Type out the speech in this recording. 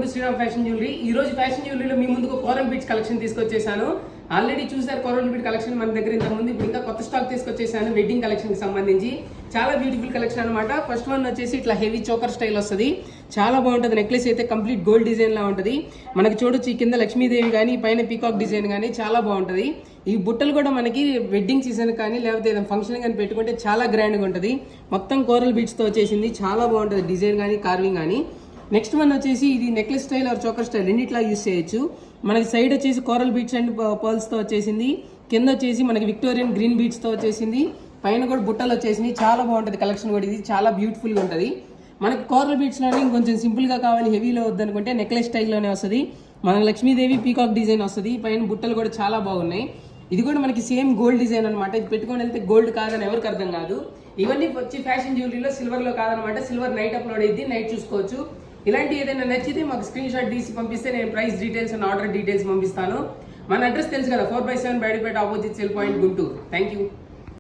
Welcome to Sriram fashion jewellery. ఈ రోజు fashion జ్యువెలరీలో మీ ముందుకు కోరల్ బీట్స్ కలెక్షన్ తీసుకొచ్చేసాను. ఆల్రెడీ చూసారు కోరల్ బీట్ కలెక్షన్ మన దగ్గర ఇంత ముందు. ఇప్పుడు ఇంకా కొత్త స్టాక్ తీసుకొచ్చేసాను వెడ్డింగ్ కలెక్షన్ కి సంబంధించి. చాలా బ్యూటిఫుల్ కలెక్షన్ అనమాట. ఫస్ట్ వన్ వచ్చేసి ఇట్లా హెవీ చోకర్ స్టైల్ వస్తుంది. చాలా బాగుంటుంది. నెక్లెస్ అయితే కంప్లీట్ గోల్డ్ డిజైన్ లా ఉంటుంది. మనకి చూడొచ్చు ఈ కింద లక్ష్మీదేవి కానీ పైన పీకాక్ డిజైన్ కానీ చాలా బాగుంటుంది. ఈ బుట్టలు కూడా మనకి వెడ్డింగ్ సీజన్ కానీ లేకపోతే ఏదైనా ఫంక్షన్ కానీ పెట్టుకుంటే చాలా గ్రాండ్గా ఉంటుంది. మొత్తం కోరల్ బీట్స్ తో వచ్చేసింది. చాలా బాగుంటుంది డిజైన్ కానీ కార్వింగ్ కానీ. నెక్స్ట్ వన్ వచ్చేసి ఇది necklace style or choker style రెండిట్లా యూస్ చేయొచ్చు. మనకి సైడ్ వచ్చేసి కోరల్ బీట్స్ అండ్ పర్ల్స్ తో వచ్చేసింది. కింద వచ్చేసి మనకి విక్టోరియన్ గ్రీన్ బీట్స్ తో వచ్చేసింది. పైన కూడా బుట్టలు వచ్చేసింది. చాలా బాగుంటుంది కలెక్షన్ కూడా. ఇది చాలా బ్యూటిఫుల్ గా ఉంటుంది. మనకి కోరల్ బీట్స్ లోనే ఇంకొంచెం సింపుల్ గా కావాలి, హెవీలో వద్దనుకుంటే నెక్లెస్ స్టైల్లోనే వస్తుంది. మనకి లక్ష్మీదేవి పీకాక్ డిజైన్ వస్తుంది. పైన బుట్టలు కూడా చాలా బాగున్నాయి. ఇది కూడా మనకి సేమ్ గోల్డ్ డిజైన్ అనమాట. ఇది పెట్టుకొని వెళ్తే గోల్డ్ కాదని ఎవరికి అర్థం కాదు. ఇవన్నీ వచ్చి ఫ్యాషన్ జ్యువెలరీలో సిల్వర్ లో కాదనమాట. సిల్వర్ నైట్ అప్లోడ్ అయింది, నైట్ చూసుకోవచ్చు. ఇలాంటి ఏదైనా నచ్చితే మాకు స్క్రీన్ షాట్ తీసి పంపిస్తే నేను price details and order details పంపిస్తాను. మన అడ్రస్ తెలుసు కదా, 4/7 Baidipeta opposite cell point Guntur. Thank you.